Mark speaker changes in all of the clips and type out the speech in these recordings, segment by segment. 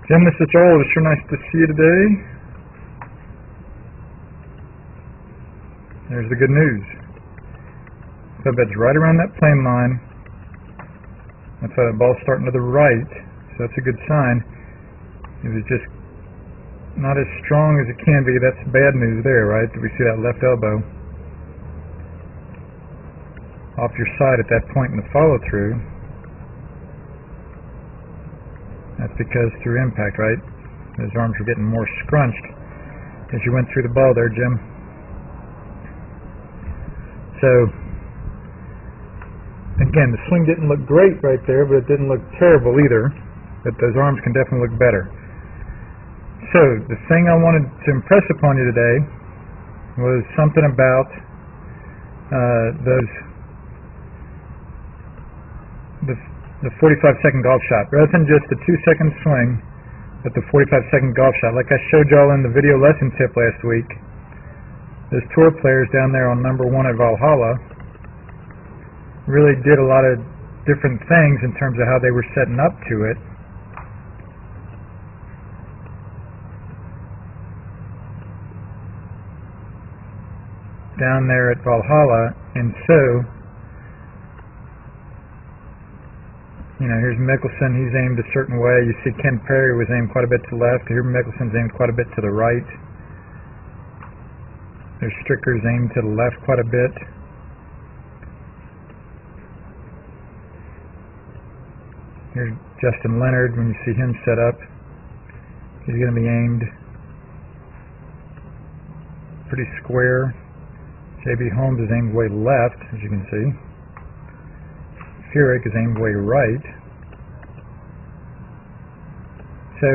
Speaker 1: Jim, this is Joel. It's sure nice to see you today. There's the good news. So bed's right around that plane line. That's why the ball's starting to the right, so that's a good sign. It was just not as strong as it can be. That's bad news there, right? Did we see that left elbow off your side at that point in the follow-through? That's because through impact, right? Those arms were getting more scrunched as you went through the ball there, Jim. So, again, the swing didn't look great right there, but it didn't look terrible either. But those arms can definitely look better. So, the thing I wanted to impress upon you today was something about the 45-second golf shot. Rather than just the 2-second swing, but the 45-second golf shot. Like I showed y'all in the video lesson tip last week, those tour players down there on number 1 at Valhalla really did a lot of different things in terms of how they were setting up to it. Down there at Valhalla, and so, you know, here's Mickelson, he's aimed a certain way. You see Ken Perry was aimed quite a bit to the left. Here Mickelson's aimed quite a bit to the right. There's Stricker's aimed to the left quite a bit. Here's Justin Leonard when you see him set up. He's going to be aimed pretty square. J.B. Holmes is aimed way left, as you can see. Furyk is aimed way right. So,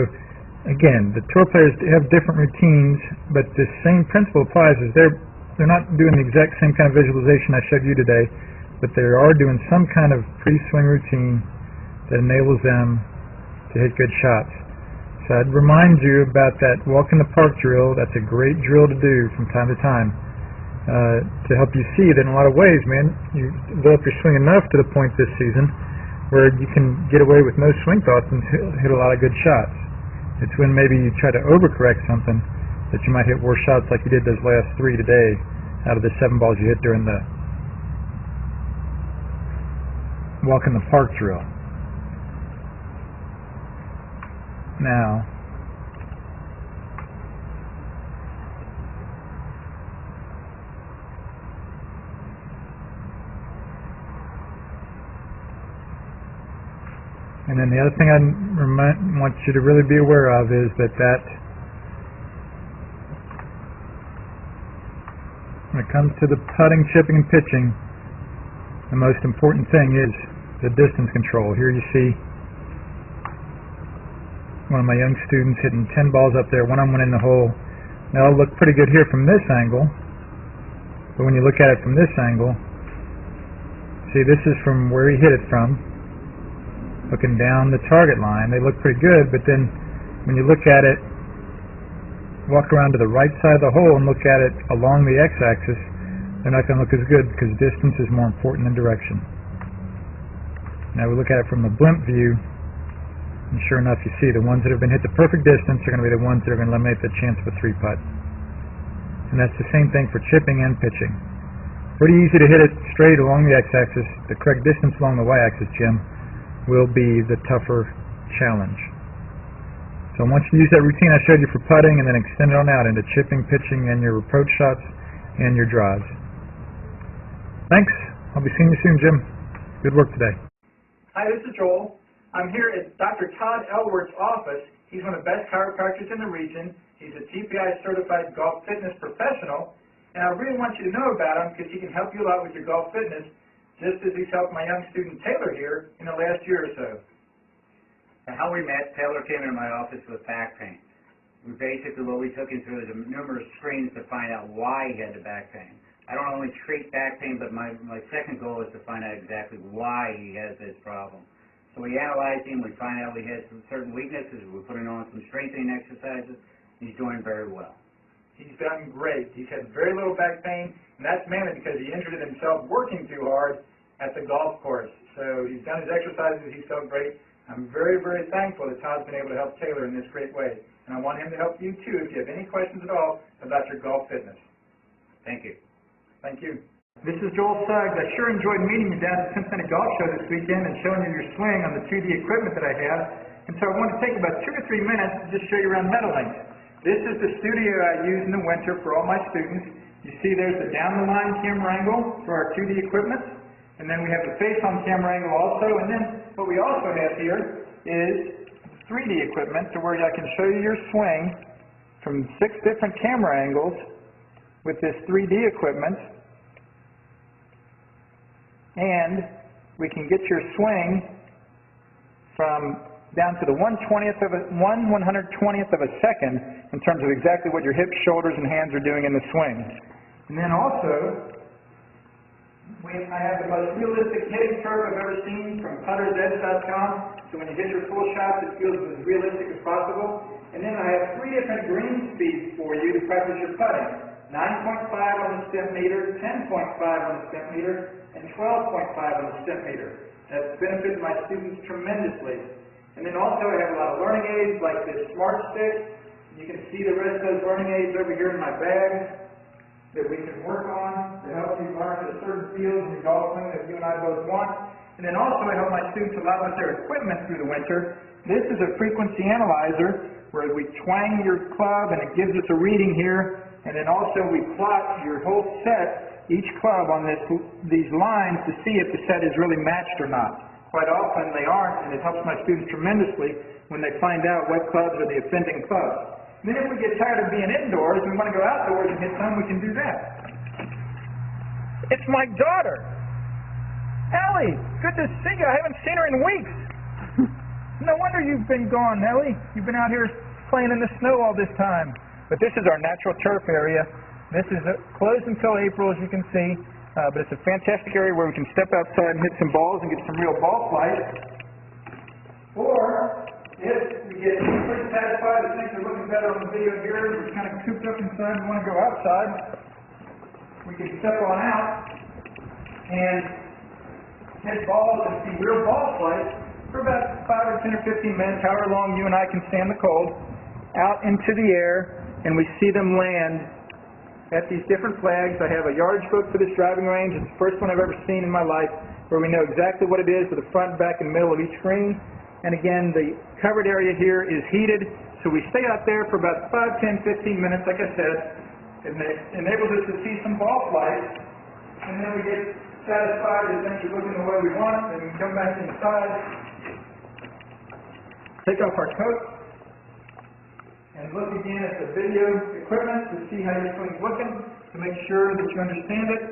Speaker 1: again, the tour players have different routines, but the same principle applies. Is they're not doing the exact same kind of visualization I showed you today, but they are doing some kind of pre-swing routine that enables them to hit good shots. So I'd remind you about that walk in the park drill. That's a great drill to do from time to time. To help you see that in a lot of ways, man, you develop your swing enough to the point this season where you can get away with no swing thoughts and hit a lot of good shots. It's when maybe you try to overcorrect something that you might hit worse shots like you did those last 3 today out of the 7 balls you hit during the walk in the park drill. Now, and then the other thing I want you to really be aware of is that when it comes to the putting, chipping, and pitching, the most important thing is the distance control. Here you see one of my young students hitting 10 balls up there, one-on-one in the hole. Now it'll look pretty good here from this angle, but when you look at it from this angle, see, this is from where he hit it from, looking down the target line. They look pretty good, but then when you look at it, walk around to the right side of the hole and look at it along the x-axis, they're not going to look as good because distance is more important than direction. Now we look at it from the blimp view, and sure enough, you see the ones that have been hit the perfect distance are going to be the ones that are going to eliminate the chance of a 3-putt. And that's the same thing for chipping and pitching. Pretty easy to hit it straight along the x-axis. The correct distance along the y-axis, Jim, will be the tougher challenge. So I want you to use that routine I showed you for putting and then extend it on out into chipping, pitching, and your approach shots and your drives. Thanks. I'll be seeing you soon, Jim. Good work today.
Speaker 2: Hi, this is Joel. I'm here at Dr. Todd Elworth's office. He's one of the best chiropractors in the region. He's a TPI certified golf fitness professional, and I really want you to know about him because he can help you a lot with your golf fitness, just as he's helped my young student Taylor here in the last year or so.
Speaker 3: And how we met, Taylor came into my office with back pain. What we took him through is numerous screens to find out why he had the back pain. I don't only treat back pain, but my second goal is to find out exactly why he has this problem. So we analyzed him, we find out he has some certain weaknesses, we put him on some strengthening exercises, and he's doing very well.
Speaker 2: He's done great. He's had very little back pain, and that's mainly because he injured himself working too hard at the golf course. So he's done his exercises, he's felt great. I'm very, very thankful that Todd's been able to help Taylor in this great way. And I want him to help you too if you have any questions at all about your golf fitness.
Speaker 3: Thank you.
Speaker 2: Thank you. This is Joel Suggs. I sure enjoyed meeting you down at the Cincinnati Golf Show this weekend and showing you your swing on the 2D equipment that I have. And so I want to take about 2 or 3 minutes to just show you around Meadowlinks. This is the studio I use in the winter for all my students. You see there's the down-the-line camera angle for our 2D equipment. And then we have the face-on camera angle also. And then what we also have here is 3D equipment to where I can show you your swing from 6 different camera angles with this 3D equipment. And we can get your swing from down to the 1/120th of a second in terms of exactly what your hips, shoulders, and hands are doing in the swing. And then also, I have the most realistic hitting curve I've ever seen from PuttersEdge.com. So when you hit your full shot, it feels as realistic as possible. And then I have 3 different green speeds for you to practice your putting. 9.5 on the step meter, 10.5 on the step meter, and 12.5 on the step meter. That's benefited my students tremendously. And then also I have a lot of learning aids like this Smart Stick. You can see the rest of those learning aids over here in my bag that we can work on to help you learn the certain fields in your golf swing that you and I both want. And then also I help my students a lot with their equipment through the winter. This is a frequency analyzer where we twang your club and it gives us a reading here. And then also we plot your whole set, each club on these lines to see if the set is really matched or not. Quite often they aren't, and it helps my students tremendously when they find out what clubs are the offending clubs. Then if we get tired of being indoors and we want to go outdoors and hit some, we can do that. It's my daughter. Ellie, good to see you. I haven't seen her in weeks. No wonder you've been gone, Ellie. You've been out here playing in the snow all this time. But this is our natural turf area. This is closed until April, as you can see. But it's a fantastic area where we can step outside and hit some balls and get some real ball flight. Or, if we get pretty satisfied that things are looking better on the video here, we're kind of cooped up inside and want to go outside, we can step on out and hit balls and see real ball flight for about 5 or 10 or 15 minutes, however long you and I can stand the cold, out into the air, and we see them land at these different flags. I have a yardage book for this driving range. It's the first one I've ever seen in my life where we know exactly what it is with the front, back, and middle of each green. And again, the covered area here is heated, so we stay out there for about 5, 10, 15 minutes, like I said. It enables us to see some ball flight, and then we get satisfied that things are looking the way we want, and we come back inside, take off our coat, and look again at the video equipment to see how your swing's looking, to make sure that you understand it.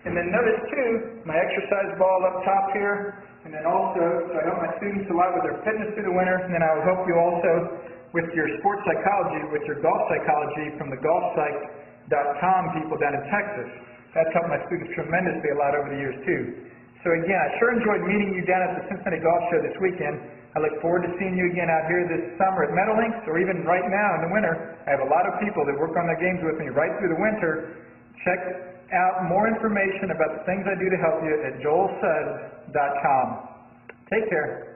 Speaker 2: And then notice too, my exercise ball up top here, and then also, so I help my students a lot with their fitness through the winter, and then I will help you also with your sports psychology, with your golf psychology from the golfpsych.com people down in Texas. That's helped my students tremendously a lot over the years too. So again, I sure enjoyed meeting you down at the Cincinnati Golf Show this weekend. I look forward to seeing you again out here this summer at Meadowlinks, or even right now in the winter. I have a lot of people that work on their games with me right through the winter. Check out more information about the things I do to help you at joelsuggs.com. Take care.